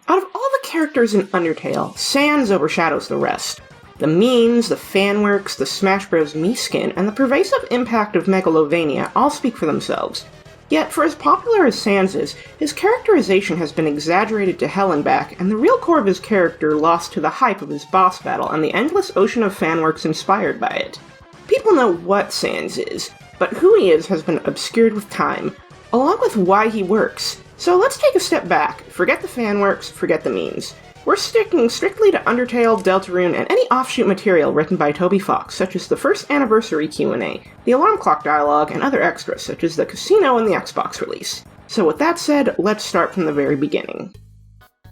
Out of all the characters in Undertale, Sans overshadows the rest. The memes, the fanworks, the Smash Bros. Mii skin, and the pervasive impact of Megalovania all speak for themselves. Yet, for as popular as Sans is, his characterization has been exaggerated to hell and back, and the real core of his character lost to the hype of his boss battle and the endless ocean of fanworks inspired by it. People know what Sans is, but who he is has been obscured with time, along with why he works. So let's take a step back, forget the fanworks, forget the memes. We're sticking strictly to Undertale, Deltarune, and any offshoot material written by Toby Fox, such as the first anniversary Q&A, the alarm clock dialogue, and other extras such as the casino and the Xbox release. So with that said, let's start from the very beginning.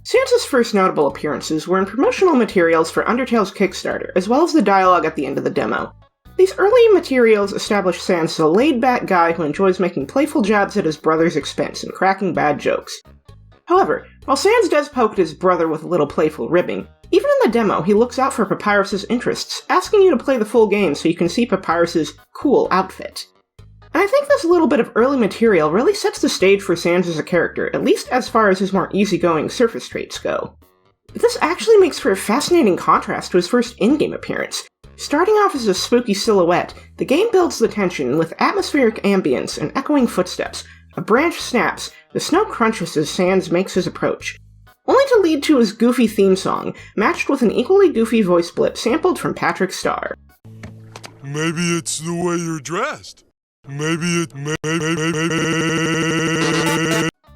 Sans's first notable appearances were in promotional materials for Undertale's Kickstarter, as well as the dialogue at the end of the demo. These early materials establish Sans as a laid-back guy who enjoys making playful jabs at his brother's expense and cracking bad jokes. However, while Sans does poke at his brother with a little playful ribbing, even in the demo he looks out for Papyrus's interests, asking you to play the full game so you can see Papyrus's cool outfit. And I think this little bit of early material really sets the stage for Sans as a character, at least as far as his more easygoing surface traits go. This actually makes for a fascinating contrast to his first in-game appearance. Starting off as a spooky silhouette, the game builds the tension with atmospheric ambience and echoing footsteps. A branch snaps, the snow crunches as Sans makes his approach, only to lead to his goofy theme song, matched with an equally goofy voice blip sampled from Patrick Star. Maybe it's the way you're dressed.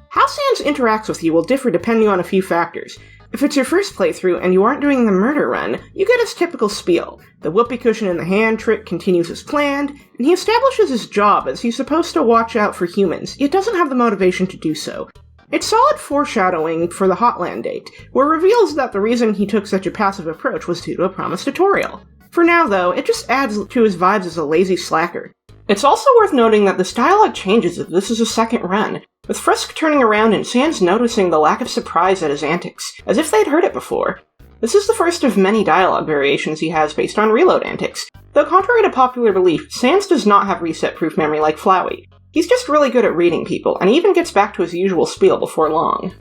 How Sans interacts with you will differ depending on a few factors. If it's your first playthrough and you aren't doing the murder run, you get his typical spiel. The whoopee cushion in the hand trick continues as planned, and he establishes his job as he's supposed to watch out for humans, yet doesn't have the motivation to do so. It's solid foreshadowing for the Hotland date, where it reveals that the reason he took such a passive approach was due to a promised tutorial. For now, though, it just adds to his vibes as a lazy slacker. It's also worth noting that this dialogue changes if this is a second run, with Frisk turning around and Sans noticing the lack of surprise at his antics, as if they'd heard it before. This is the first of many dialogue variations he has based on reload antics, though contrary to popular belief, Sans does not have reset-proof memory like Flowey. He's just really good at reading people, and he even gets back to his usual spiel before long.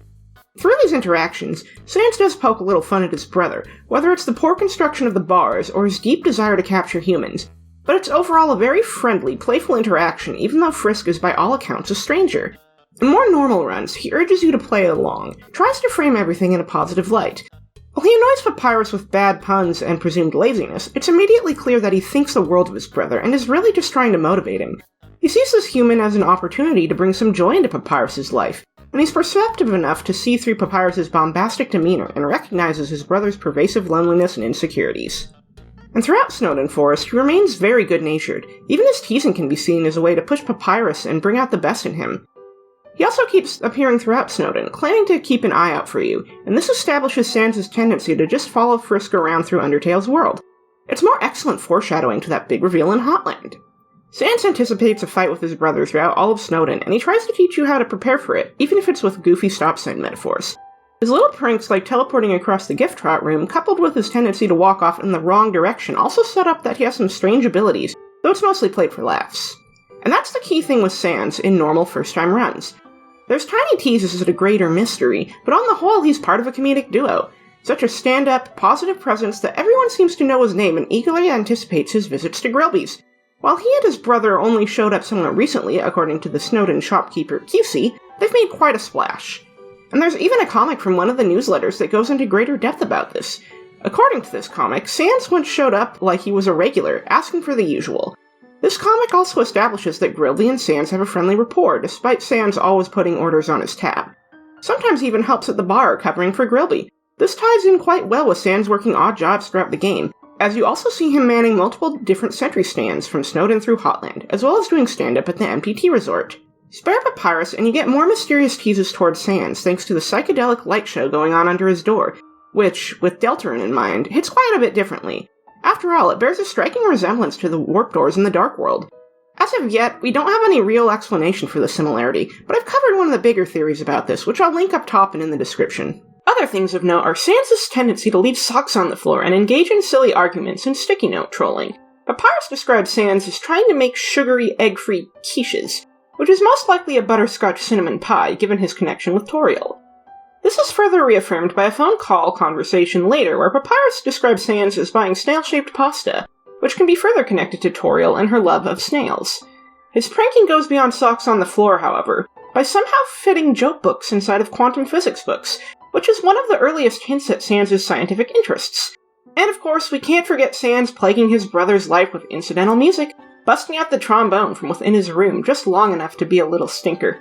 Through these interactions, Sans does poke a little fun at his brother, whether it's the poor construction of the bars or his deep desire to capture humans. But it's overall a very friendly, playful interaction, even though Frisk is by all accounts a stranger. In more normal runs, he urges you to play along, tries to frame everything in a positive light. While he annoys Papyrus with bad puns and presumed laziness, it's immediately clear that he thinks the world of his brother and is really just trying to motivate him. He sees this human as an opportunity to bring some joy into Papyrus's life, and he's perceptive enough to see through Papyrus's bombastic demeanor and recognizes his brother's pervasive loneliness and insecurities. And throughout Snowdin Forest, he remains very good-natured. Even his teasing can be seen as a way to push Papyrus and bring out the best in him. He also keeps appearing throughout Snowdin, claiming to keep an eye out for you, and this establishes Sans' tendency to just follow Frisk around through Undertale's world. It's more excellent foreshadowing to that big reveal in Hotland. Sans anticipates a fight with his brother throughout all of Snowdin, and he tries to teach you how to prepare for it, even if it's with goofy stop-sign metaphors. His little pranks like teleporting across the gift trot room, coupled with his tendency to walk off in the wrong direction, also set up that he has some strange abilities, though it's mostly played for laughs. And that's the key thing with Sans in normal first-time runs. There's tiny teases at a greater mystery, but on the whole he's part of a comedic duo. Such a stand-up, positive presence that everyone seems to know his name and eagerly anticipates his visits to Grillby's. While he and his brother only showed up somewhat recently, according to the Snowdin shopkeeper QC, they've made quite a splash. And there's even a comic from one of the newsletters that goes into greater depth about this. According to this comic, Sans once showed up like he was a regular, asking for the usual. This comic also establishes that Grilby and Sans have a friendly rapport, despite Sans always putting orders on his tab. Sometimes he even helps at the bar, covering for Grilby. This ties in quite well with Sans working odd jobs throughout the game, as you also see him manning multiple different sentry stands from Snowdin through Hotland, as well as doing stand-up at the MPT resort. Spare Papyrus and you get more mysterious teases towards Sans thanks to the psychedelic light show going on under his door, which, with Deltarune in mind, hits quite a bit differently. After all, it bears a striking resemblance to the warp doors in the Dark World. As of yet, we don't have any real explanation for the similarity, but I've covered one of the bigger theories about this, which I'll link up top and in the description. Other things of note are Sans' tendency to leave socks on the floor and engage in silly arguments and sticky note trolling. Papyrus describes Sans as trying to make sugary, egg-free quiches, which is most likely a butterscotch cinnamon pie given his connection with Toriel. This is further reaffirmed by a phone call conversation later where Papyrus describes Sans as buying snail-shaped pasta, which can be further connected to Toriel and her love of snails. His pranking goes beyond socks on the floor, however, by somehow fitting joke books inside of quantum physics books, which is one of the earliest hints at Sans' scientific interests. And of course, we can't forget Sans plaguing his brother's life with incidental music, busting out the trombone from within his room just long enough to be a little stinker.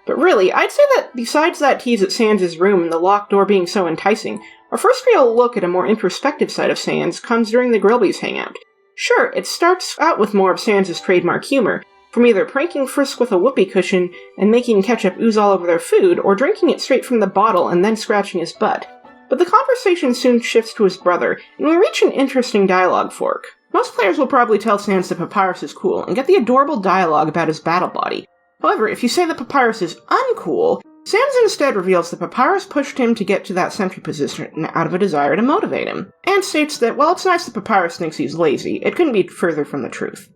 But really, I'd say that besides that tease at Sans' room and the locked door being so enticing, our first real look at a more introspective side of Sans comes during the Grillby's hangout. Sure, it starts out with more of Sans' trademark humor, from either pranking Frisk with a whoopee cushion and making ketchup ooze all over their food, or drinking it straight from the bottle and then scratching his butt. But the conversation soon shifts to his brother, and we reach an interesting dialogue fork. Most players will probably tell Sans that Papyrus is cool, and get the adorable dialogue about his battle body. However, if you say that Papyrus is uncool, Sans instead reveals that Papyrus pushed him to get to that sentry position out of a desire to motivate him, and states that while it's nice that Papyrus thinks he's lazy, it couldn't be further from the truth.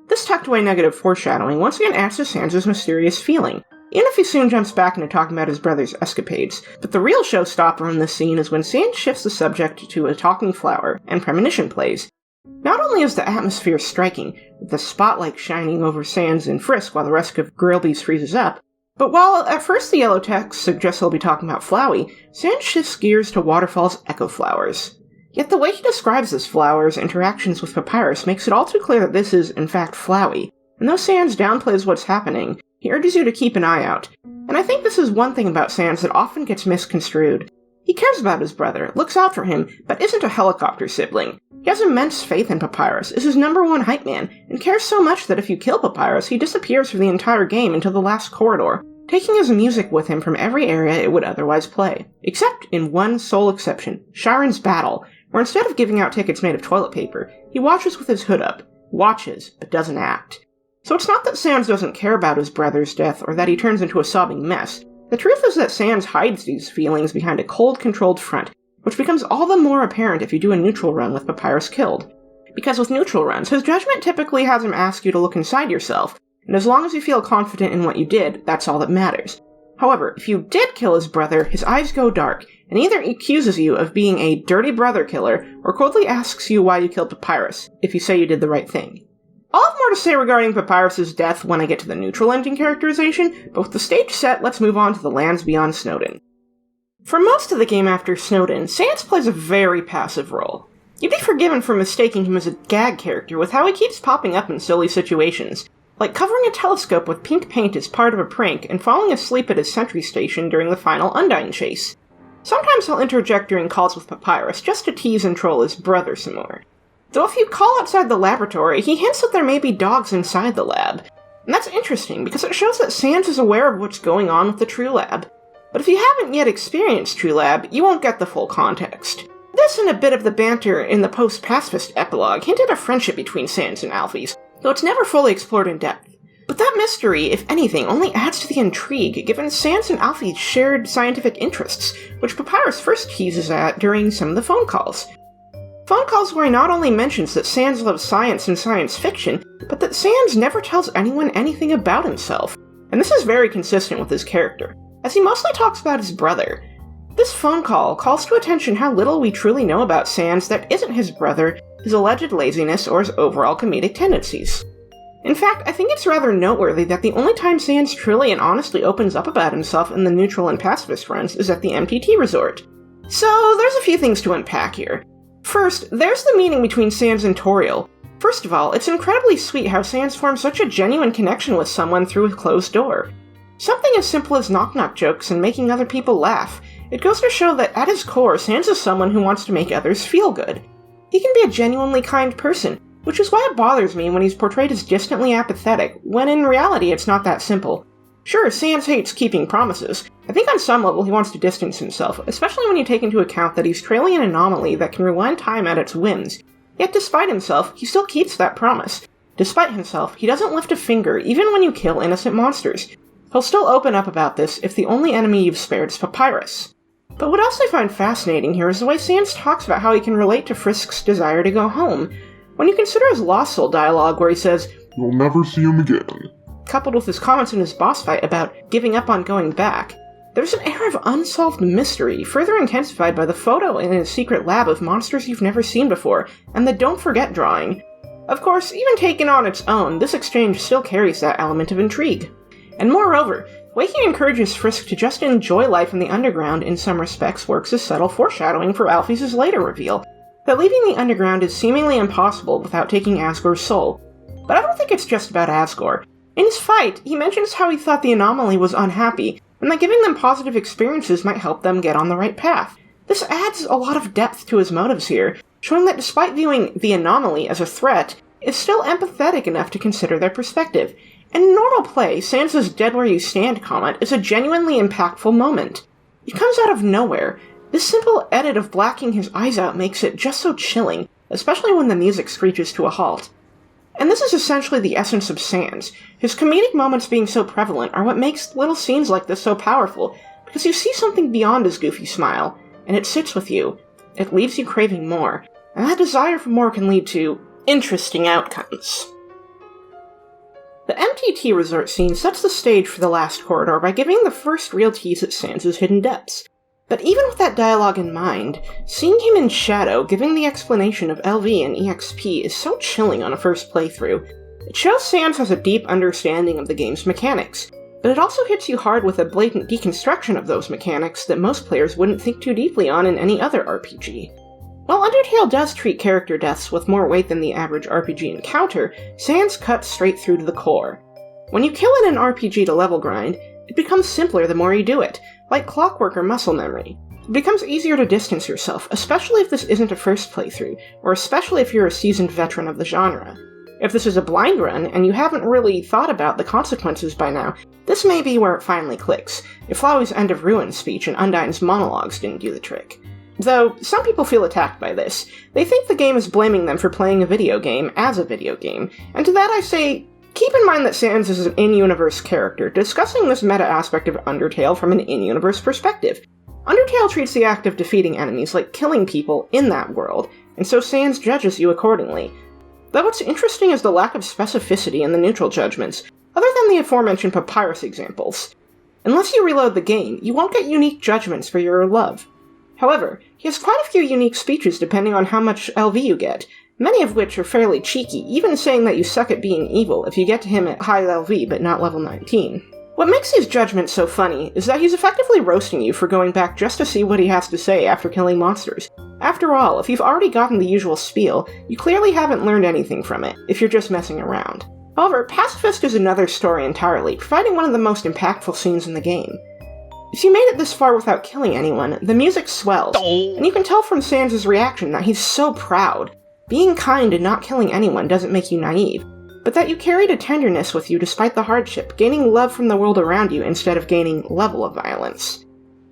This tucked-away negative foreshadowing once again adds to Sans' mysterious feeling, even if he soon jumps back into talking about his brother's escapades. But the real showstopper in this scene is when Sans shifts the subject to a talking flower and premonition plays. Not only is the atmosphere striking, with the spotlight shining over Sans and Frisk while the rest of Grillby's freezes up, but while at first the yellow text suggests he'll be talking about Flowey, Sans shifts gears to Waterfall's echo flowers. Yet the way he describes this flower's interactions with Papyrus makes it all too clear that this is, in fact, Flowey, and though Sans downplays what's happening, he urges you to keep an eye out. And I think this is one thing about Sans that often gets misconstrued. He cares about his brother, looks out for him, but isn't a helicopter sibling. He has immense faith in Papyrus, is his number one hype man, and cares so much that if you kill Papyrus, he disappears for the entire game until the last corridor, taking his music with him from every area it would otherwise play. Except in one sole exception, Sharon's battle, where instead of giving out tickets made of toilet paper, he watches with his hood up. Watches, but doesn't act. So it's not that Sans doesn't care about his brother's death, or that he turns into a sobbing mess. The truth is that Sans hides these feelings behind a cold, controlled front, which becomes all the more apparent if you do a neutral run with Papyrus killed. Because with neutral runs, his judgment typically has him ask you to look inside yourself, and as long as you feel confident in what you did, that's all that matters. However, if you did kill his brother, his eyes go dark, and either accuses you of being a dirty brother killer, or coldly asks you why you killed Papyrus, if you say you did the right thing. I'll have more to say regarding Papyrus' death when I get to the neutral ending characterization, but with the stage set, let's move on to the lands beyond Snowdin. For most of the game after Snowdin, Sans plays a very passive role. You'd be forgiven for mistaking him as a gag character with how he keeps popping up in silly situations, like covering a telescope with pink paint as part of a prank and falling asleep at his sentry station during the final Undyne chase. Sometimes he'll interject during calls with Papyrus just to tease and troll his brother some more. Though if you call outside the laboratory, he hints that there may be dogs inside the lab. And that's interesting, because it shows that Sans is aware of what's going on with the True Lab. But if you haven't yet experienced True Lab, you won't get the full context. This and a bit of the banter in the post-Pacifist epilogue hinted a friendship between Sans and Alphys, though it's never fully explored in depth. But that mystery, if anything, only adds to the intrigue, given Sans and Alphys' shared scientific interests, which Papyrus first teases at during some of the phone calls. Phone calls where he not only mentions that Sans loves science and science fiction, but that Sans never tells anyone anything about himself. And this is very consistent with his character, as he mostly talks about his brother. This phone call calls to attention how little we truly know about Sans that isn't his brother, his alleged laziness, or his overall comedic tendencies. In fact, I think it's rather noteworthy that the only time Sans truly and honestly opens up about himself in the neutral and pacifist runs is at the MTT resort. So, there's a few things to unpack here. First, there's the meaning between Sans and Toriel. First of all, it's incredibly sweet how Sans forms such a genuine connection with someone through a closed door. Something as simple as knock-knock jokes and making other people laugh. It goes to show that at his core, Sans is someone who wants to make others feel good. He can be a genuinely kind person, which is why it bothers me when he's portrayed as distantly apathetic, when in reality it's not that simple. Sure, Sans hates keeping promises. I think on some level he wants to distance himself, especially when you take into account that he's trailing an anomaly that can rewind time at its whims. Yet despite himself, he still keeps that promise. Despite himself, he doesn't lift a finger even when you kill innocent monsters. He'll still open up about this if the only enemy you've spared is Papyrus. But what else I find fascinating here is the way Sans talks about how he can relate to Frisk's desire to go home. When you consider his Lost Soul dialogue where he says, "You'll never see him again," coupled with his comments in his boss fight about giving up on going back, There's an air of unsolved mystery, further intensified by the photo in his secret lab of monsters you've never seen before, and the Don't Forget drawing. Of course, even taken on its own, this exchange still carries that element of intrigue. And moreover, Waking encourages Frisk to just enjoy life in the underground in some respects works as subtle foreshadowing for Alphys' later reveal, that leaving the underground is seemingly impossible without taking Asgore's soul. But I don't think it's just about Asgore. In his fight, he mentions how he thought the anomaly was unhappy, and that giving them positive experiences might help them get on the right path. This adds a lot of depth to his motives here, showing that despite viewing the anomaly as a threat, is still empathetic enough to consider their perspective. And in normal play, Sans' Dead Where You Stand comment is a genuinely impactful moment. It comes out of nowhere. This simple edit of blacking his eyes out makes it just so chilling, especially when the music screeches to a halt. And this is essentially the essence of Sans. His comedic moments being so prevalent are what makes little scenes like this so powerful, because you see something beyond his goofy smile, and it sits with you. It leaves you craving more, and that desire for more can lead to interesting outcomes. The MTT resort scene sets the stage for the last corridor by giving the first real tease at Sans' hidden depths. But even with that dialogue in mind, seeing him in shadow giving the explanation of LV and EXP is so chilling on a first playthrough. It shows Sans has a deep understanding of the game's mechanics, but it also hits you hard with a blatant deconstruction of those mechanics that most players wouldn't think too deeply on in any other RPG. While Undertale does treat character deaths with more weight than the average RPG encounter, Sans cuts straight through to the core. When you kill in an RPG to level grind, it becomes simpler the more you do it, like clockwork or muscle memory. It becomes easier to distance yourself, especially if this isn't a first playthrough, or especially if you're a seasoned veteran of the genre. If this is a blind run, and you haven't really thought about the consequences by now, this may be where it finally clicks, if Flowey's End of Ruin speech and Undyne's monologues didn't do the trick. Though, some people feel attacked by this. They think the game is blaming them for playing a video game as a video game, and to that I say, keep in mind that Sans is an in-universe character, discussing this meta aspect of Undertale from an in-universe perspective. Undertale treats the act of defeating enemies like killing people in that world, and so Sans judges you accordingly. Though what's interesting is the lack of specificity in the neutral judgments, other than the aforementioned papyrus examples. Unless you reload the game, you won't get unique judgments for your love. However, he has quite a few unique speeches depending on how much LV you get, many of which are fairly cheeky, even saying that you suck at being evil if you get to him at high LV but not level 19. What makes these judgments so funny is that he's effectively roasting you for going back just to see what he has to say after killing monsters. After all, if you've already gotten the usual spiel, you clearly haven't learned anything from it, if you're just messing around. However, Pacifist is another story entirely, providing one of the most impactful scenes in the game. If you made it this far without killing anyone, the music swells, and you can tell from Sans' reaction that he's so proud. Being kind and not killing anyone doesn't make you naive, but that you carried a tenderness with you despite the hardship, gaining love from the world around you instead of gaining level of violence.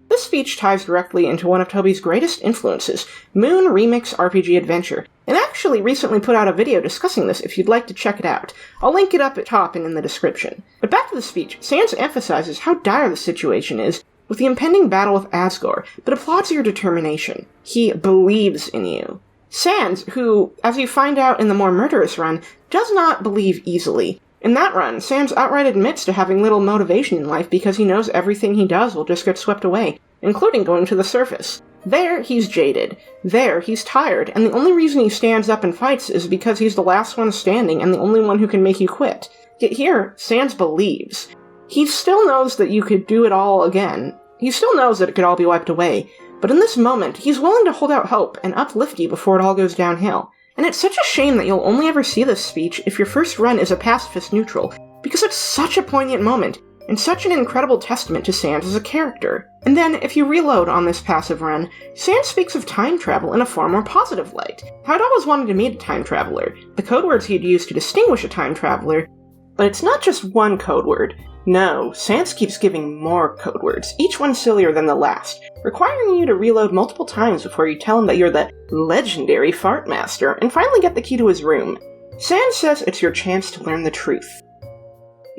This speech ties directly into one of Toby's greatest influences, Moon Remix RPG Adventure, and actually recently put out a video discussing this if you'd like to check it out. I'll link it up at top and in the description. But back to the speech, Sans emphasizes how dire the situation is with the impending battle with Asgore, but applauds your determination. He believes in you. Sans, who, as you find out in the more murderous run, does not believe easily. In that run, Sans outright admits to having little motivation in life because he knows everything he does will just get swept away, including going to the surface. There, he's jaded. There, he's tired, and the only reason he stands up and fights is because he's the last one standing and the only one who can make you quit. Yet here, Sans believes. He still knows that you could do it all again. He still knows that it could all be wiped away, but in this moment, he's willing to hold out hope and uplift you before it all goes downhill. And it's such a shame that you'll only ever see this speech if your first run is a pacifist neutral, because it's such a poignant moment, and such an incredible testament to Sans as a character. And then, if you reload on this passive run, Sans speaks of time travel in a far more positive light. How I'd always wanted to meet a time traveler, the code words he'd use to distinguish a time traveler, but it's not just one code word. No, Sans keeps giving more code words, each one sillier than the last, requiring you to reload multiple times before you tell him that you're the legendary fart master and finally get the key to his room. Sans says it's your chance to learn the truth.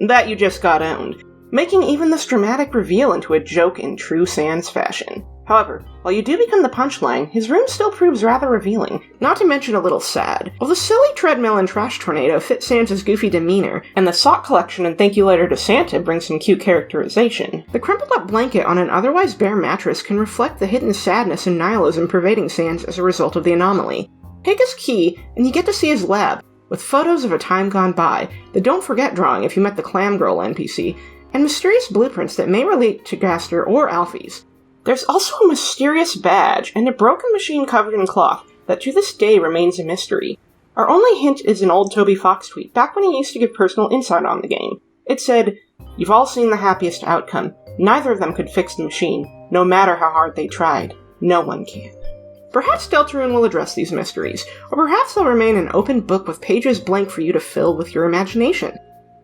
That you just got owned, making even this dramatic reveal into a joke in true Sans fashion. However, while you do become the punchline, his room still proves rather revealing, not to mention a little sad. While the silly treadmill and trash tornado fit Sans' goofy demeanor, and the sock collection and thank you later to Santa bring some cute characterization, the crumpled up blanket on an otherwise bare mattress can reflect the hidden sadness and nihilism pervading Sans as a result of the anomaly. Take his key, and you get to see his lab, with photos of a time gone by, the Don't Forget drawing if you met the Clam Girl NPC, and mysterious blueprints that may relate to Gaster or Alfie's. There's also a mysterious badge and a broken machine covered in cloth that to this day remains a mystery. Our only hint is an old Toby Fox tweet back when he used to give personal insight on the game. It said, "You've all seen the happiest outcome. Neither of them could fix the machine, no matter how hard they tried. No one can." Perhaps Deltarune will address these mysteries, or perhaps they'll remain an open book with pages blank for you to fill with your imagination.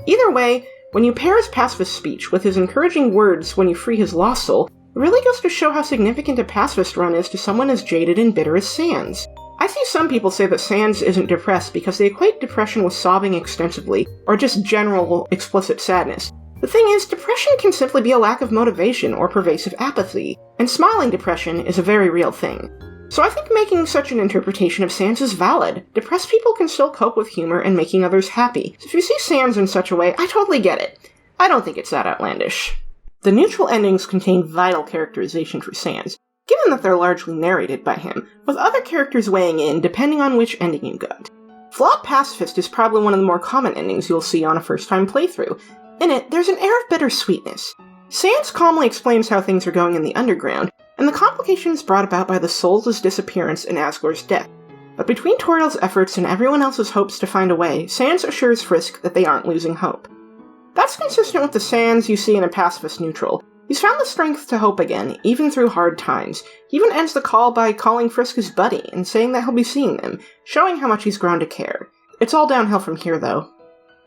Either way, when you pair his pacifist speech with his encouraging words when you free his lost soul, it really goes to show how significant a pacifist run is to someone as jaded and bitter as Sans. I see some people say that Sans isn't depressed because they equate depression with sobbing extensively, or just general explicit sadness. The thing is, depression can simply be a lack of motivation or pervasive apathy, and smiling depression is a very real thing. So I think making such an interpretation of Sans is valid. Depressed people can still cope with humor and making others happy. So if you see Sans in such a way, I totally get it. I don't think it's that outlandish. The neutral endings contain vital characterization for Sans, given that they're largely narrated by him, with other characters weighing in depending on which ending you got. Flawed Pacifist is probably one of the more common endings you'll see on a first-time playthrough. In it, there's an air of bittersweetness. Sans calmly explains how things are going in the underground, and the complications brought about by the Souls' disappearance and Asgore's death. But between Toriel's efforts and everyone else's hopes to find a way, Sans assures Frisk that they aren't losing hope. That's consistent with the Sans you see in a pacifist neutral. He's found the strength to hope again, even through hard times. He even ends the call by calling Frisk his buddy and saying that he'll be seeing them, showing how much he's grown to care. It's all downhill from here, though.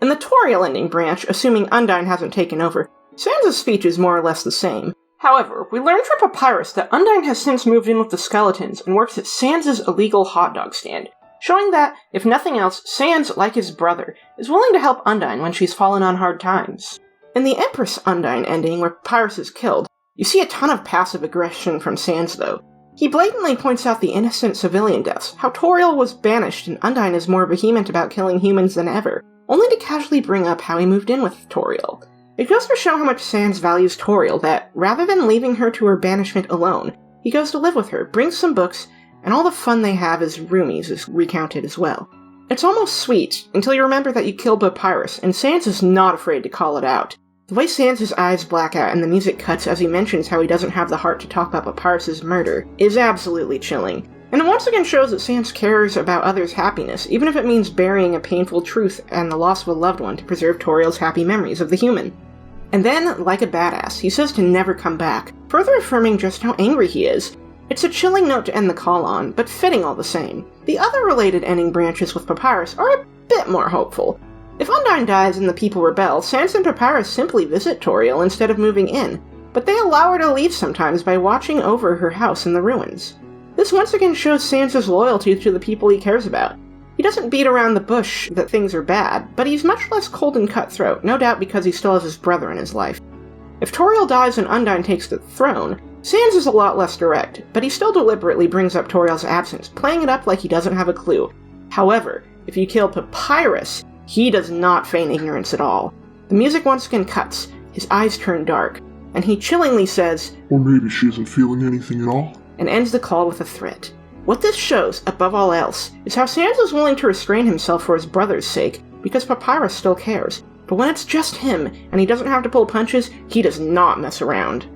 In the Toriel ending branch, assuming Undyne hasn't taken over, Sans' speech is more or less the same. However, we learn from Papyrus that Undyne has since moved in with the skeletons and works at Sans' illegal hot dog stand, showing that, if nothing else, Sans, like his brother, is willing to help Undyne when she's fallen on hard times. In the Empress Undyne ending, where Papyrus is killed, you see a ton of passive aggression from Sans, though. He blatantly points out the innocent civilian deaths, how Toriel was banished and Undyne is more vehement about killing humans than ever, only to casually bring up how he moved in with Toriel. It goes to show how much Sans values Toriel that, rather than leaving her to her banishment alone, he goes to live with her, brings some books, and all the fun they have as roomies is recounted as well. It's almost sweet, until you remember that you killed Papyrus, and Sans is not afraid to call it out. The way Sans' eyes black out and the music cuts as he mentions how he doesn't have the heart to talk about Papyrus' murder is absolutely chilling. And it once again shows that Sans cares about others' happiness, even if it means burying a painful truth and the loss of a loved one to preserve Toriel's happy memories of the human. And then, like a badass, he says to never come back, further affirming just how angry he is. It's a chilling note to end the call on, but fitting all the same. The other related ending branches with Papyrus are a bit more hopeful. If Undyne dies and the people rebel, Sans and Papyrus simply visit Toriel instead of moving in, but they allow her to leave sometimes by watching over her house in the ruins. This once again shows Sans' loyalty to the people he cares about. He doesn't beat around the bush that things are bad, but he's much less cold and cutthroat, no doubt because he still has his brother in his life. If Toriel dies and Undyne takes the throne, Sans is a lot less direct, but he still deliberately brings up Toriel's absence, playing it up like he doesn't have a clue. However, if you kill Papyrus, he does not feign ignorance at all. The music once again cuts, his eyes turn dark, and he chillingly says, "Or maybe she isn't feeling anything at all," and ends the call with a threat. What this shows, above all else, is how Sans is willing to restrain himself for his brother's sake, because Papyrus still cares. But when it's just him, and he doesn't have to pull punches, he does not mess around.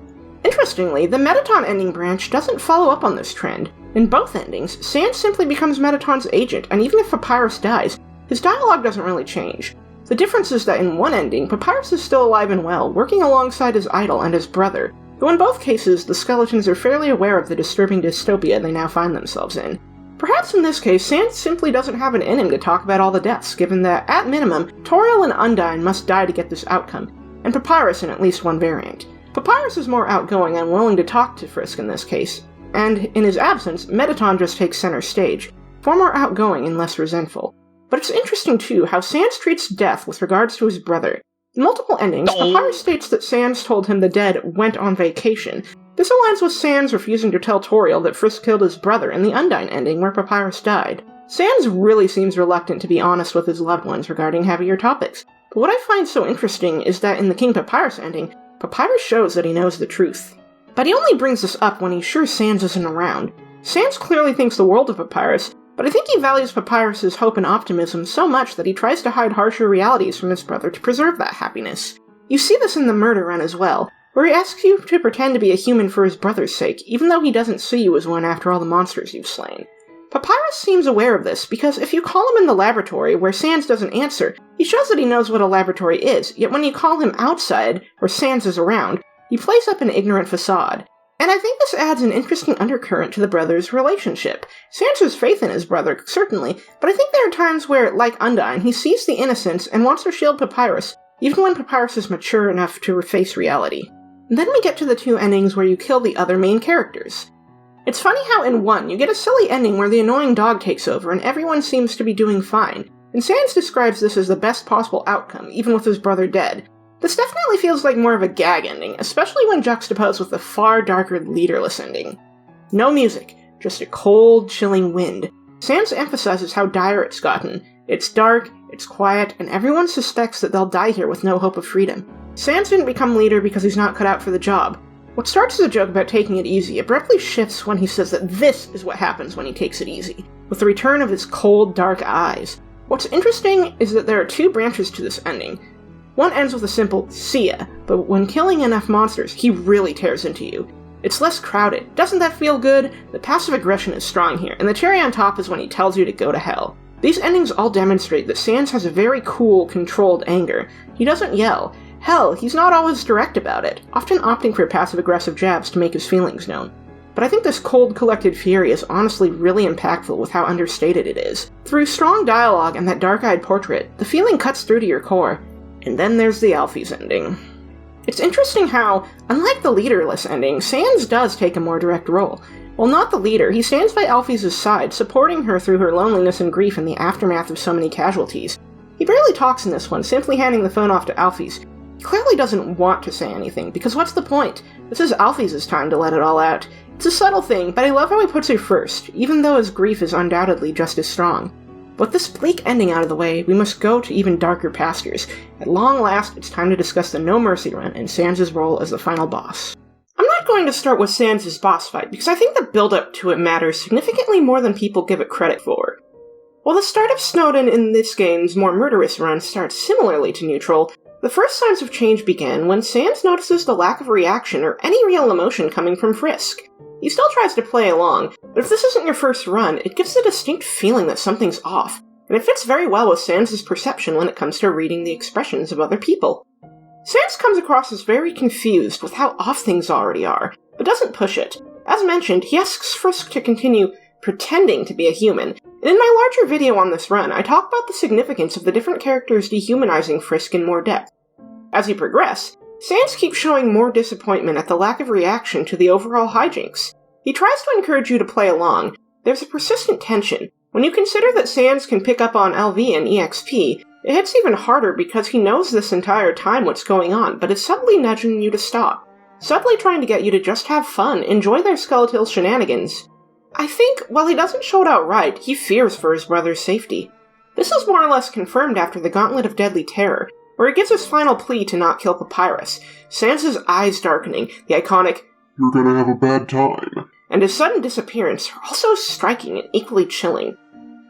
Interestingly, the Mettaton ending branch doesn't follow up on this trend. In both endings, Sans simply becomes Mettaton's agent, and even if Papyrus dies, his dialogue doesn't really change. The difference is that in one ending, Papyrus is still alive and well, working alongside his idol and his brother, though in both cases, the skeletons are fairly aware of the disturbing dystopia they now find themselves in. Perhaps in this case, Sans simply doesn't have it in him to talk about all the deaths, given that, at minimum, Toriel and Undyne must die to get this outcome, and Papyrus in at least one variant. Papyrus is more outgoing and willing to talk to Frisk in this case, and in his absence, Mettaton just takes center stage, far more outgoing and less resentful. But it's interesting too how Sans treats death with regards to his brother. In multiple endings, Papyrus states that Sans told him the dead went on vacation, This aligns with Sans refusing to tell Toriel that Frisk killed his brother in the Undyne ending where Papyrus died. Sans really seems reluctant to be honest with his loved ones regarding heavier topics, but what I find so interesting is that in the King Papyrus ending, Papyrus shows that he knows the truth. But he only brings this up when he's sure Sans isn't around. Sans clearly thinks the world of Papyrus, but I think he values Papyrus's hope and optimism so much that he tries to hide harsher realities from his brother to preserve that happiness. You see this in the murder run as well, where he asks you to pretend to be a human for his brother's sake, even though he doesn't see you as one after all the monsters you've slain. Papyrus seems aware of this, because if you call him in the laboratory where Sans doesn't answer, he shows that he knows what a laboratory is, yet when you call him outside, where Sans is around, he plays up an ignorant facade. And I think this adds an interesting undercurrent to the brothers' relationship. Sans has faith in his brother, certainly, but I think there are times where, like Undyne, he sees the innocence and wants to shield Papyrus, even when Papyrus is mature enough to face reality. And then we get to the two endings where you kill the other main characters. It's funny how in one, you get a silly ending where the annoying dog takes over and everyone seems to be doing fine, and Sans describes this as the best possible outcome, even with his brother dead. This definitely feels like more of a gag ending, especially when juxtaposed with the far darker, leaderless ending. No music, just a cold, chilling wind. Sans emphasizes how dire it's gotten. It's dark, it's quiet, and everyone suspects that they'll die here with no hope of freedom. Sans didn't become leader because he's not cut out for the job. What starts as a joke about taking it easy abruptly shifts when he says that this is what happens when he takes it easy, with the return of his cold, dark eyes. What's interesting is that there are two branches to this ending. One ends with a simple, see ya, but when killing enough monsters, he really tears into you. It's less crowded. Doesn't that feel good? The passive aggression is strong here, and the cherry on top is when he tells you to go to hell. These endings all demonstrate that Sans has a very cool, controlled anger. He doesn't yell. Hell, he's not always direct about it, often opting for passive-aggressive jabs to make his feelings known. But I think this cold, collected fury is honestly really impactful with how understated it is. Through strong dialogue and that dark-eyed portrait, the feeling cuts through to your core. And then there's the Alphys ending. It's interesting how, unlike the leaderless ending, Sans does take a more direct role. While not the leader, he stands by Alphys' side, supporting her through her loneliness and grief in the aftermath of so many casualties. He barely talks in this one, simply handing the phone off to Alphys. He clearly doesn't want to say anything, because what's the point? This is Alphys' time to let it all out. It's a subtle thing, but I love how he puts her first, even though his grief is undoubtedly just as strong. With this bleak ending out of the way, we must go to even darker pastures. At long last, it's time to discuss the No Mercy run and Sans' role as the final boss. I'm not going to start with Sans' boss fight, because I think the build-up to it matters significantly more than people give it credit for. While the start of Snowdin in this game's more murderous run starts similarly to Neutral, the first signs of change begin when Sans notices the lack of reaction or any real emotion coming from Frisk. He still tries to play along, but if this isn't your first run, it gives a distinct feeling that something's off, and it fits very well with Sans' perception when it comes to reading the expressions of other people. Sans comes across as very confused with how off things already are, but doesn't push it. As mentioned, he asks Frisk to continue pretending to be a human, and in my larger video on this run, I talk about the significance of the different characters dehumanizing Frisk in more depth. As you progress, Sans keeps showing more disappointment at the lack of reaction to the overall hijinks. He tries to encourage you to play along. There's a persistent tension. When you consider that Sans can pick up on LV and EXP, it hits even harder because he knows this entire time what's going on, but is subtly nudging you to stop. Subtly trying to get you to just have fun, enjoy their skeletal shenanigans. I think, while he doesn't show it outright, he fears for his brother's safety. This is more or less confirmed after the Gauntlet of Deadly Terror, where he gives his final plea to not kill Papyrus, Sans' eyes darkening, the iconic, "You're gonna have a bad time," and his sudden disappearance are also striking and equally chilling.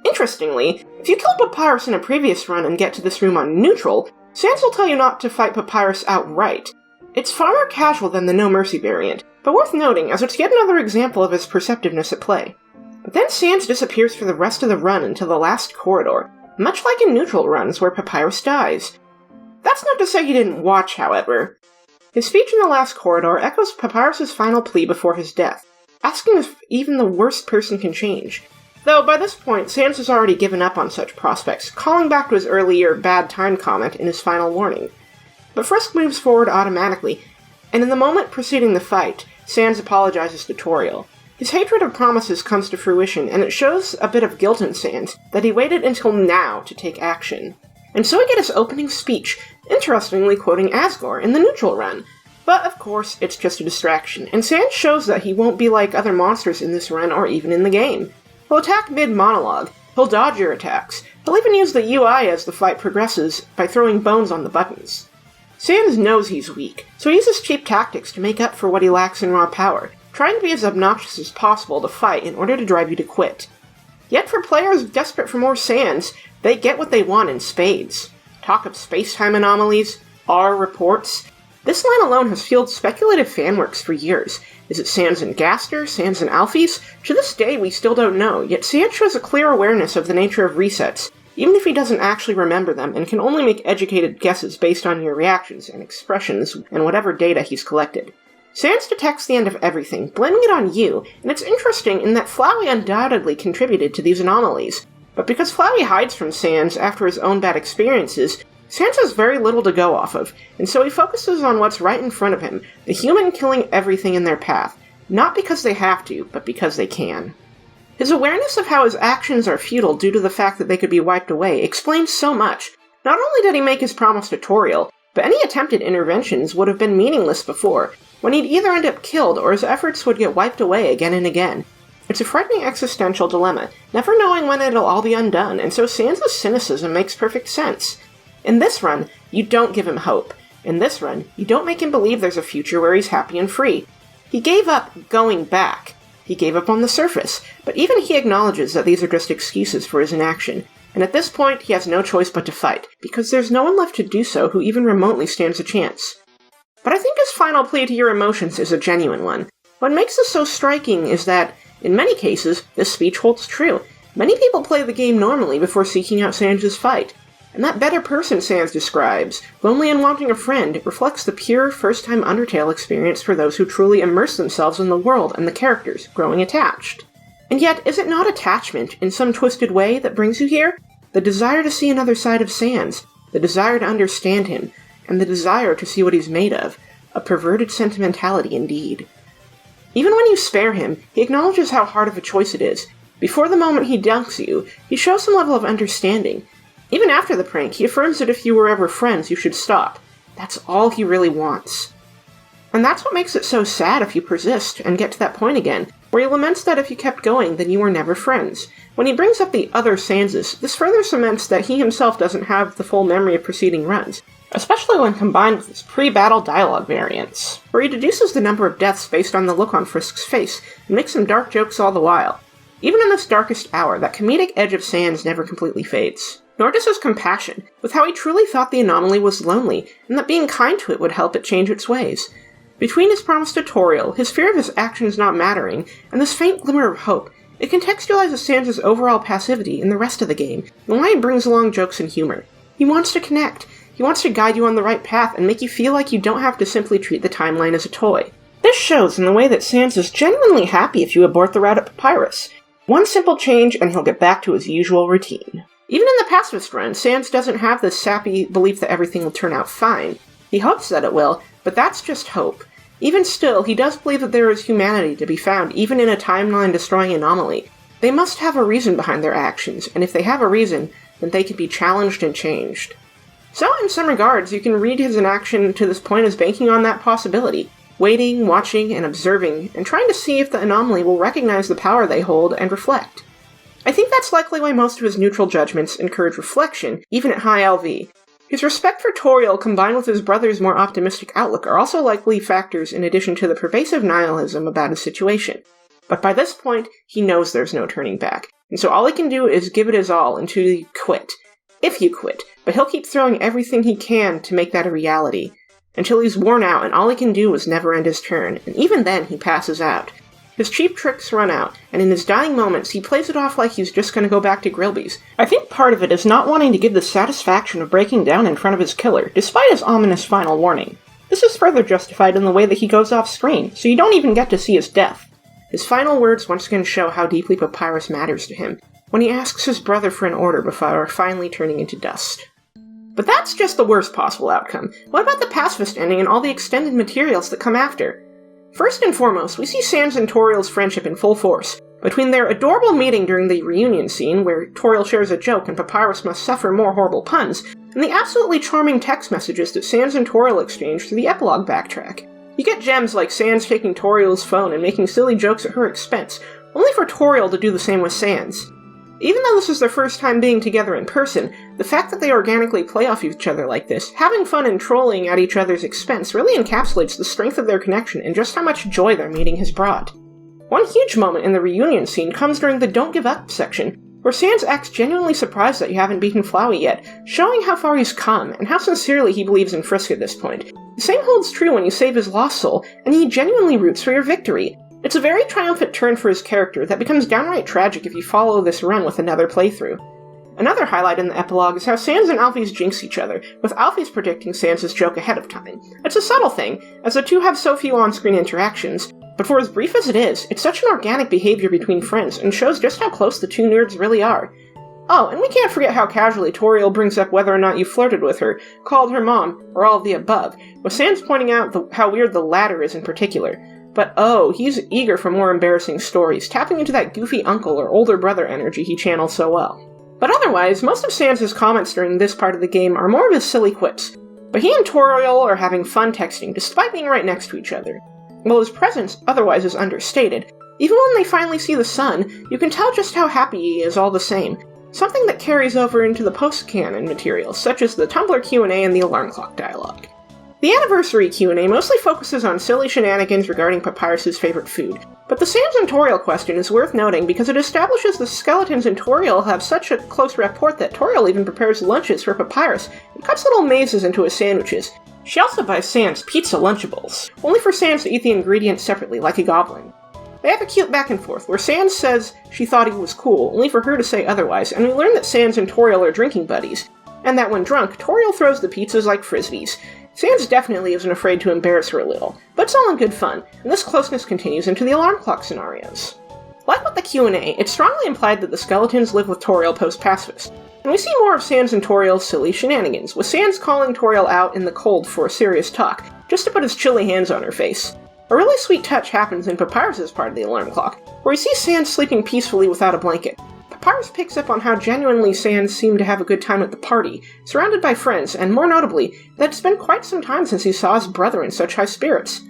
Interestingly, if you kill Papyrus in a previous run and get to this room on Neutral, Sans will tell you not to fight Papyrus outright. It's far more casual than the No Mercy variant, but worth noting as it's yet another example of his perceptiveness at play. But then Sans disappears for the rest of the run until the last corridor, much like in Neutral runs where Papyrus dies. That's not to say he didn't watch, however. His speech in the last corridor echoes Papyrus' final plea before his death, asking if even the worst person can change. Though by this point, Sans has already given up on such prospects, calling back to his earlier bad time comment in his final warning. But Frisk moves forward automatically, and in the moment preceding the fight, Sans apologizes to Toriel. His hatred of promises comes to fruition, and it shows a bit of guilt in Sans that he waited until now to take action. And so we get his opening speech, interestingly quoting Asgore in the Neutral run. But, of course, it's just a distraction, and Sans shows that he won't be like other monsters in this run or even in the game. He'll attack mid-monologue, he'll dodge your attacks, he'll even use the UI as the fight progresses by throwing bones on the buttons. Sans knows he's weak, so he uses cheap tactics to make up for what he lacks in raw power, trying to be as obnoxious as possible to fight in order to drive you to quit. Yet for players desperate for more Sans, they get what they want in spades. Talk of space-time anomalies, R reports. This line alone has fueled speculative fanworks for years. Is it Sans and Gaster, Sans and Alphys? To this day we still don't know, yet Sans shows a clear awareness of the nature of resets, even if he doesn't actually remember them and can only make educated guesses based on your reactions and expressions and whatever data he's collected. Sans detects the end of everything, blaming it on you, and it's interesting in that Flowey undoubtedly contributed to these anomalies. But because Flowey hides from Sans after his own bad experiences, Sans has very little to go off of, and so he focuses on what's right in front of him, the human killing everything in their path, not because they have to, but because they can. His awareness of how his actions are futile due to the fact that they could be wiped away explains so much. Not only did he make his promise to Toriel, but any attempted interventions would have been meaningless before, when he'd either end up killed or his efforts would get wiped away again and again. It's a frightening existential dilemma, never knowing when it'll all be undone, and so Sans' cynicism makes perfect sense. In this run, you don't give him hope. In this run, you don't make him believe there's a future where he's happy and free. He gave up going back. He gave up on the surface, but even he acknowledges that these are just excuses for his inaction, and at this point he has no choice but to fight, because there's no one left to do so who even remotely stands a chance. But I think his final plea to your emotions is a genuine one. What makes this so striking is that, in many cases, this speech holds true. Many people play the game normally before seeking out Sans' fight. And that better person Sans describes, lonely and wanting a friend, reflects the pure, first-time Undertale experience for those who truly immerse themselves in the world and the characters, growing attached. And yet, is it not attachment, in some twisted way, that brings you here? The desire to see another side of Sans, the desire to understand him, and the desire to see what he's made of. A perverted sentimentality indeed. Even when you spare him, he acknowledges how hard of a choice it is. Before the moment he dunks you, he shows some level of understanding. Even after the prank, he affirms that if you were ever friends, you should stop. That's all he really wants. And that's what makes it so sad if you persist and get to that point again, where he laments that if you kept going, then you were never friends. When he brings up the other Sanses, this further cements that he himself doesn't have the full memory of preceding runs, especially when combined with his pre-battle dialogue variants, where he deduces the number of deaths based on the look on Frisk's face, and makes some dark jokes all the while. Even in this darkest hour, that comedic edge of Sans never completely fades. Nor does his compassion, with how he truly thought the anomaly was lonely, and that being kind to it would help it change its ways. Between his promise to Toriel, his fear of his actions not mattering, and this faint glimmer of hope, it contextualizes Sans' overall passivity in the rest of the game, and why he brings along jokes and humor. He wants to connect. He wants to guide you on the right path and make you feel like you don't have to simply treat the timeline as a toy. This shows in the way that Sans is genuinely happy if you abort the route at Papyrus. One simple change and he'll get back to his usual routine. Even in the Pacifist run, Sans doesn't have this sappy belief that everything will turn out fine. He hopes that it will, but that's just hope. Even still, he does believe that there is humanity to be found even in a timeline-destroying anomaly. They must have a reason behind their actions, and if they have a reason, then they can be challenged and changed. So, in some regards, you can read his inaction to this point as banking on that possibility, waiting, watching, and observing, and trying to see if the anomaly will recognize the power they hold and reflect. I think that's likely why most of his neutral judgments encourage reflection, even at high LV. His respect for Toriel combined with his brother's more optimistic outlook are also likely factors in addition to the pervasive nihilism about his situation. But by this point, he knows there's no turning back, and so all he can do is give it his all until you quit. If you quit, but he'll keep throwing everything he can to make that a reality, until he's worn out and all he can do is never end his turn, and even then he passes out. His cheap tricks run out, and in his dying moments he plays it off like he's just gonna go back to Grilby's. I think part of it is not wanting to give the satisfaction of breaking down in front of his killer, despite his ominous final warning. This is further justified in the way that he goes off screen, so you don't even get to see his death. His final words once again show how deeply Papyrus matters to him, when he asks his brother for an order before finally turning into dust. But that's just the worst possible outcome. What about the pacifist ending and all the extended materials that come after? First and foremost, we see Sans and Toriel's friendship in full force. Between their adorable meeting during the reunion scene, where Toriel shares a joke and Papyrus must suffer more horrible puns, and the absolutely charming text messages that Sans and Toriel exchange through the epilogue backtrack. You get gems like Sans taking Toriel's phone and making silly jokes at her expense, only for Toriel to do the same with Sans. Even though this is their first time being together in person, the fact that they organically play off each other like this, having fun and trolling at each other's expense, really encapsulates the strength of their connection and just how much joy their meeting has brought. One huge moment in the reunion scene comes during the Don't Give Up section, where Sans acts genuinely surprised that you haven't beaten Flowey yet, showing how far he's come and how sincerely he believes in Frisk at this point. The same holds true when you save his lost soul, and he genuinely roots for your victory. It's a very triumphant turn for his character that becomes downright tragic if you follow this run with another playthrough. Another highlight in the epilogue is how Sans and Alphys jinx each other, with Alphys predicting Sans' joke ahead of time. It's a subtle thing, as the two have so few on-screen interactions, but for as brief as it is, it's such an organic behavior between friends and shows just how close the two nerds really are. Oh, and we can't forget how casually Toriel brings up whether or not you flirted with her, called her mom, or all of the above, with Sans pointing out how weird the latter is in particular. But oh, he's eager for more embarrassing stories, tapping into that goofy uncle or older brother energy he channels so well. But otherwise, most of Sans' comments during this part of the game are more of his silly quips. But he and Toriel are having fun texting, despite being right next to each other. While his presence otherwise is understated, even when they finally see the sun, you can tell just how happy he is all the same, something that carries over into the post-canon materials, such as the Tumblr Q&A and the alarm clock dialogue. The anniversary Q&A mostly focuses on silly shenanigans regarding Papyrus' favorite food, but the Sans and Toriel question is worth noting because it establishes the skeletons and Toriel have such a close rapport that Toriel even prepares lunches for Papyrus and cuts little mazes into his sandwiches. She also buys Sans pizza Lunchables, only for Sans to eat the ingredients separately like a goblin. They have a cute back and forth, where Sans says she thought he was cool, only for her to say otherwise, and we learn that Sans and Toriel are drinking buddies, and that when drunk, Toriel throws the pizzas like frisbees. Sans definitely isn't afraid to embarrass her a little, but it's all in good fun, and this closeness continues into the alarm clock scenarios. Like with the Q&A, it's strongly implied that the skeletons live with Toriel post-Pacifist, and we see more of Sans and Toriel's silly shenanigans, with Sans calling Toriel out in the cold for a serious talk, just to put his chilly hands on her face. A really sweet touch happens in Papyrus' part of the alarm clock, where we see Sans sleeping peacefully without a blanket. Papyrus picks up on how genuinely Sans seemed to have a good time at the party, surrounded by friends, and more notably, that it's been quite some time since he saw his brother in such high spirits.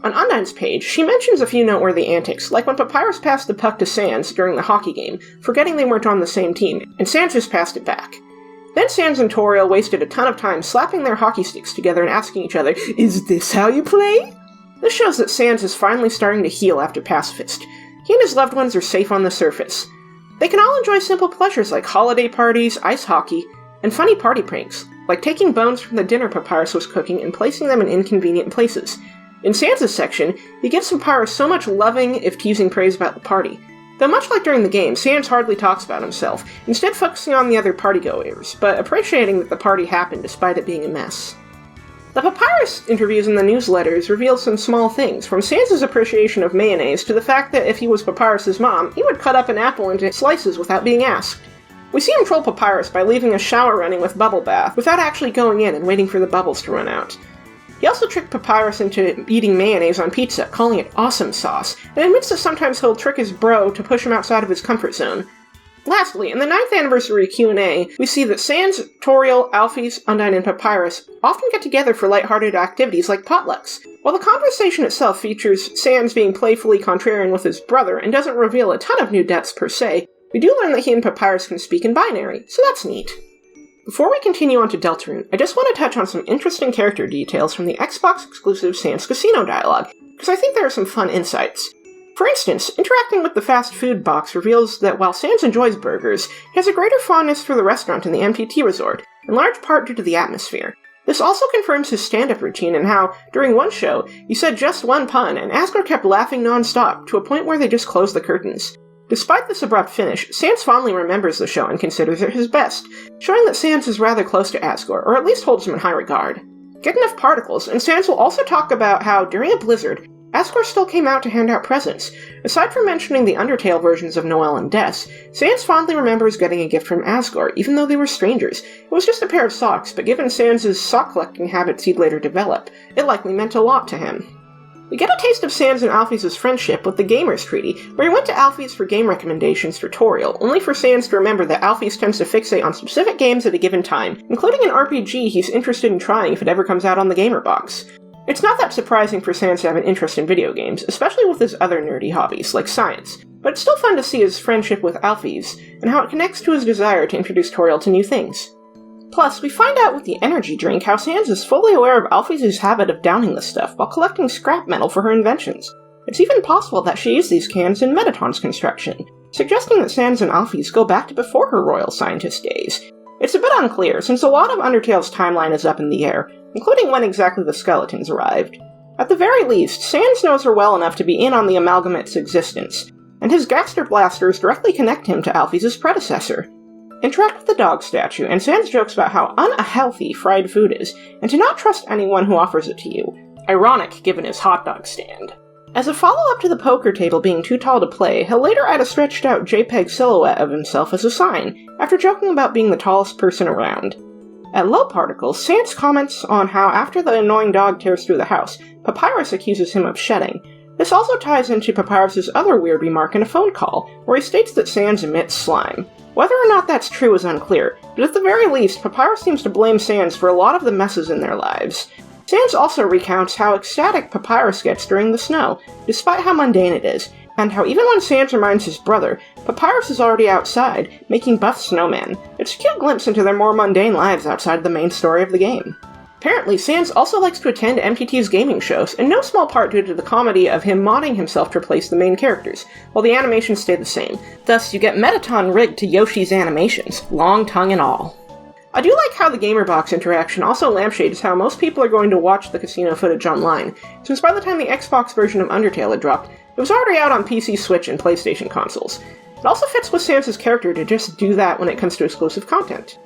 On Undyne's page, she mentions a few noteworthy antics, like when Papyrus passed the puck to Sans during the hockey game, forgetting they weren't on the same team, and Sans just passed it back. Then Sans and Toriel wasted a ton of time slapping their hockey sticks together and asking each other, "Is this how you play?" This shows that Sans is finally starting to heal after Pacifist. He and his loved ones are safe on the surface. They can all enjoy simple pleasures like holiday parties, ice hockey, and funny party pranks, like taking bones from the dinner Papyrus was cooking and placing them in inconvenient places. In Sans' section, he gives Papyrus so much loving, if teasing praise about the party. Though much like during the game, Sans hardly talks about himself, instead focusing on the other partygoers, but appreciating that the party happened despite it being a mess. The Papyrus interviews in the newsletters reveal some small things, from Sans' appreciation of mayonnaise to the fact that if he was Papyrus' mom, he would cut up an apple into slices without being asked. We see him troll Papyrus by leaving a shower running with bubble bath, without actually going in and waiting for the bubbles to run out. He also tricked Papyrus into eating mayonnaise on pizza, calling it awesome sauce, and admits that sometimes he'll trick his bro to push him outside of his comfort zone. Lastly, in the 9th anniversary Q&A, we see that Sans, Toriel, Alphys, Undyne, and Papyrus often get together for lighthearted activities like potlucks. While the conversation itself features Sans being playfully contrarian with his brother and doesn't reveal a ton of new depths per se, we do learn that he and Papyrus can speak in binary, so that's neat. Before we continue on to Deltarune, I just want to touch on some interesting character details from the Xbox-exclusive Sans Casino dialogue, because I think there are some fun insights. For instance, interacting with the fast food box reveals that while Sans enjoys burgers, he has a greater fondness for the restaurant in the MTT resort, in large part due to the atmosphere. This also confirms his stand-up routine and how, during one show, he said just one pun, and Asgore kept laughing non-stop, to a point where they just closed the curtains. Despite this abrupt finish, Sans fondly remembers the show and considers it his best, showing that Sans is rather close to Asgore, or at least holds him in high regard. Get enough particles, and Sans will also talk about how, during a blizzard, Asgore still came out to hand out presents. Aside from mentioning the Undertale versions of Noel and Des, Sans fondly remembers getting a gift from Asgore, even though they were strangers. It was just a pair of socks, but given Sans' sock collecting habits he'd later develop, it likely meant a lot to him. We get a taste of Sans and Alphys' friendship with the Gamers Treaty, where he went to Alphys for game recommendations for Toriel, only for Sans to remember that Alphys tends to fixate on specific games at a given time, including an RPG he's interested in trying if it ever comes out on the Gamer Box. It's not that surprising for Sans to have an interest in video games, especially with his other nerdy hobbies, like science, but it's still fun to see his friendship with Alphys, and how it connects to his desire to introduce Toriel to new things. Plus, we find out with the energy drink how Sans is fully aware of Alphys' habit of downing the stuff while collecting scrap metal for her inventions. It's even possible that she used these cans in Mettaton's construction, suggesting that Sans and Alphys go back to before her royal scientist days. It's a bit unclear, since a lot of Undertale's timeline is up in the air, including when exactly the skeletons arrived. At the very least, Sans knows her well enough to be in on the Amalgamate's existence, and his Gaster blasters directly connect him to Alphys' predecessor. Interact with the dog statue, and Sans jokes about how unhealthy fried food is, and to not trust anyone who offers it to you. Ironic, given his hot dog stand. As a follow-up to the poker table being too tall to play, he'll later add a stretched-out JPEG silhouette of himself as a sign, after joking about being the tallest person around. At Low Particles, Sans comments on how after the annoying dog tears through the house, Papyrus accuses him of shedding. This also ties into Papyrus' other weird remark in a phone call, where he states that Sans emits slime. Whether or not that's true is unclear, but at the very least, Papyrus seems to blame Sans for a lot of the messes in their lives. Sans also recounts how ecstatic Papyrus gets during the snow, despite how mundane it is, and how even when Sans reminds his brother, Papyrus is already outside, making buff snowmen. It's a cute glimpse into their more mundane lives outside the main story of the game. Apparently, Sans also likes to attend MTT's gaming shows, in no small part due to the comedy of him modding himself to replace the main characters, while the animations stay the same. Thus, you get Mettaton rigged to Yoshi's animations, long tongue and all. I do like how the GamerBox interaction also lampshades how most people are going to watch the casino footage online, since by the time the Xbox version of Undertale had dropped, it was already out on PC, Switch, and PlayStation consoles. It also fits with Sans' character to just do that when it comes to exclusive content.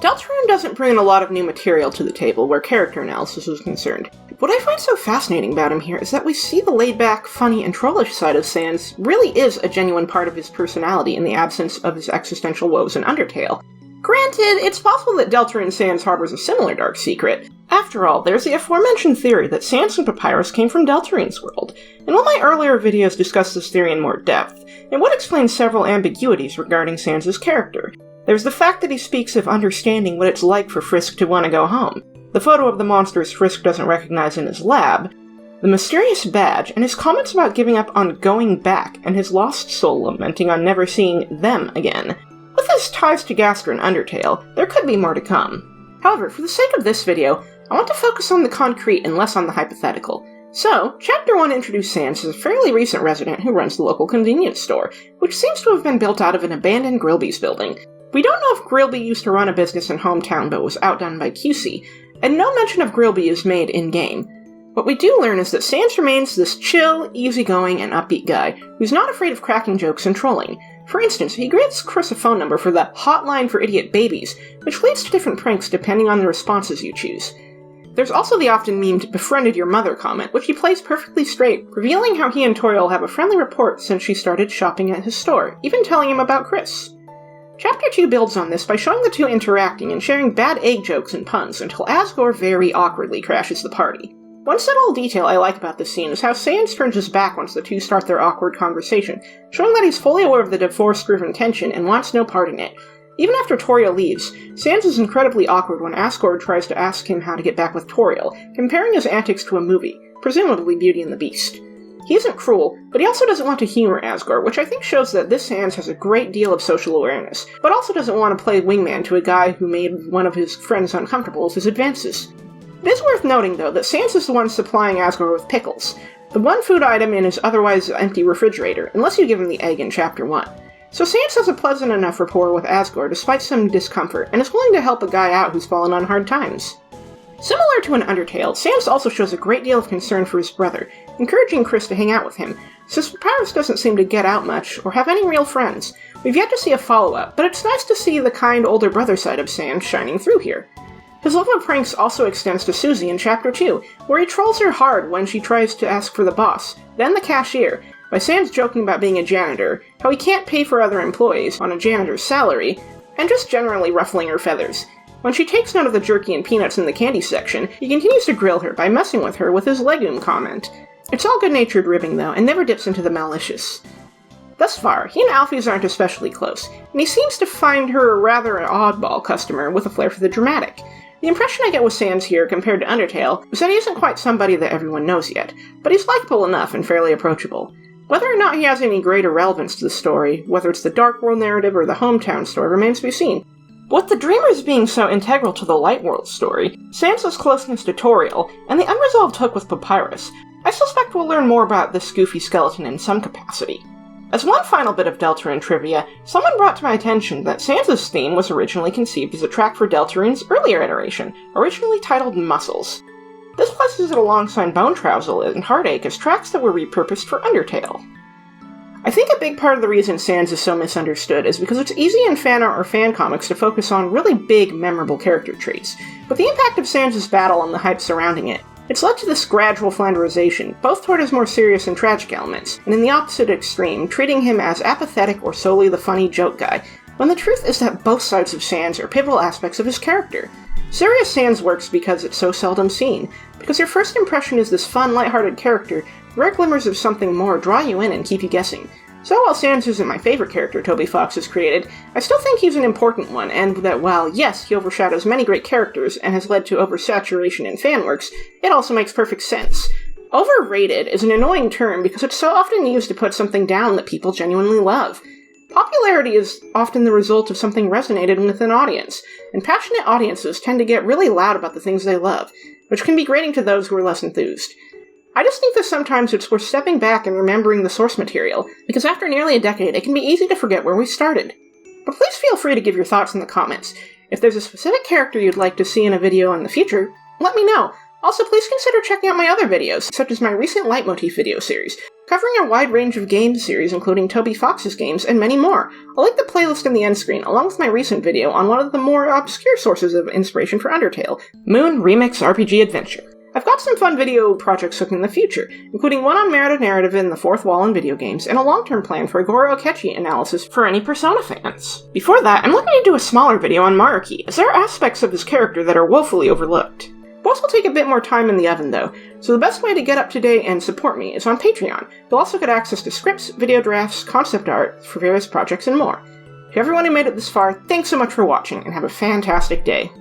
Deltarune doesn't bring in a lot of new material to the table where character analysis is concerned. What I find so fascinating about him here is that we see the laid-back, funny, and trollish side of Sans really is a genuine part of his personality in the absence of his existential woes in Undertale. Granted, it's possible that Deltarune Sans harbors a similar dark secret. After all, there's the aforementioned theory that Sans and Papyrus came from Deltarune's world, and while my earlier videos discussed this theory in more depth, it would explain several ambiguities regarding Sans' character. There's the fact that he speaks of understanding what it's like for Frisk to want to go home, the photo of the monsters Frisk doesn't recognize in his lab, the mysterious badge, and his comments about giving up on going back, and his lost soul lamenting on never seeing them again. With his ties to Gaster and Undertale, there could be more to come. However, for the sake of this video, I want to focus on the concrete and less on the hypothetical. So, Chapter 1 introduced Sans as a fairly recent resident who runs the local convenience store, which seems to have been built out of an abandoned Grillby's building. We don't know if Grillby used to run a business in hometown but was outdone by QC, and no mention of Grillby is made in-game. What we do learn is that Sans remains this chill, easygoing, and upbeat guy who's not afraid of cracking jokes and trolling. For instance, he grants Chris a phone number for the Hotline for Idiot Babies, which leads to different pranks depending on the responses you choose. There's also the often memed befriended your mother comment, which he plays perfectly straight, revealing how he and Toriel have a friendly rapport since she started shopping at his store, even telling him about Chris. Chapter 2 builds on this by showing the two interacting and sharing bad egg jokes and puns until Asgore very awkwardly crashes the party. One subtle detail I like about this scene is how Sans turns his back once the two start their awkward conversation, showing that he's fully aware of the divorce-driven tension and wants no part in it. Even after Toriel leaves, Sans is incredibly awkward when Asgore tries to ask him how to get back with Toriel, comparing his antics to a movie, presumably Beauty and the Beast. He isn't cruel, but he also doesn't want to humor Asgore, which I think shows that this Sans has a great deal of social awareness, but also doesn't want to play wingman to a guy who made one of his friends uncomfortable with his advances. It is worth noting, though, that Sans is the one supplying Asgore with pickles, the one food item in his otherwise empty refrigerator, unless you give him the egg in Chapter 1. So Sans has a pleasant enough rapport with Asgore despite some discomfort, and is willing to help a guy out who's fallen on hard times. Similar to in Undertale, Sans also shows a great deal of concern for his brother, encouraging Chris to hang out with him, since Papyrus doesn't seem to get out much or have any real friends. We've yet to see a follow-up, but it's nice to see the kind older brother side of Sans shining through here. His love of pranks also extends to Susie in Chapter 2, where he trolls her hard when she tries to ask for the boss, then the cashier, by Sans joking about being a janitor, how he can't pay for other employees on a janitor's salary, and just generally ruffling her feathers. When she takes note of the jerky and peanuts in the candy section, he continues to grill her by messing with her with his legume comment. It's all good-natured ribbing, though, and never dips into the malicious. Thus far, he and Alphys aren't especially close, and he seems to find her a rather oddball customer with a flair for the dramatic. The impression I get with Sans here compared to Undertale is that he isn't quite somebody that everyone knows yet, but he's likable enough and fairly approachable. Whether or not he has any greater relevance to the story, whether it's the Dark World narrative or the hometown story, remains to be seen. But with the Dreamers being so integral to the Light World story, Sans' closeness to Toriel, and the unresolved hook with Papyrus, I suspect we'll learn more about this goofy skeleton in some capacity. As one final bit of Deltarune trivia, someone brought to my attention that Sans' theme was originally conceived as a track for Deltarune's earlier iteration, originally titled Muscles. This places it alongside Bone Trousel and Heartache as tracks that were repurposed for Undertale. I think a big part of the reason Sans is so misunderstood is because it's easy in fan art or fan comics to focus on really big, memorable character traits, but the impact of Sans' battle and the hype surrounding it's led to this gradual flanderization, both toward his more serious and tragic elements, and in the opposite extreme, treating him as apathetic or solely the funny joke guy, when the truth is that both sides of Sans are pivotal aspects of his character. Serious Sans works because it's so seldom seen, because your first impression is this fun, lighthearted character, rare glimmers of something more draw you in and keep you guessing. So while Sans isn't my favorite character Toby Fox has created, I still think he's an important one, and that while, yes, he overshadows many great characters and has led to oversaturation in fanworks, it also makes perfect sense. Overrated is an annoying term because it's so often used to put something down that people genuinely love. Popularity is often the result of something resonated with an audience, and passionate audiences tend to get really loud about the things they love, which can be grating to those who are less enthused. I just think that sometimes it's worth stepping back and remembering the source material, because after nearly a decade it can be easy to forget where we started. But please feel free to give your thoughts in the comments. If there's a specific character you'd like to see in a video in the future, let me know. Also, please consider checking out my other videos, such as my recent Leitmotif video series, covering a wide range of games series including Toby Fox's games and many more. I'll link the playlist in the end screen, along with my recent video on one of the more obscure sources of inspiration for Undertale, Moon Remix RPG Adventure. I've got some fun video projects cooking in the future, including one on meta-narrative in the fourth wall in video games, and a long-term plan for a Goro Akechi analysis for any Persona fans. Before that, I'm looking to do a smaller video on Maruki, as there are aspects of his character that are woefully overlooked. Both will take a bit more time in the oven though, so the best way to get up to date and support me is on Patreon. You'll also get access to scripts, video drafts, concept art for various projects, and more. To everyone who made it this far, thanks so much for watching, and have a fantastic day.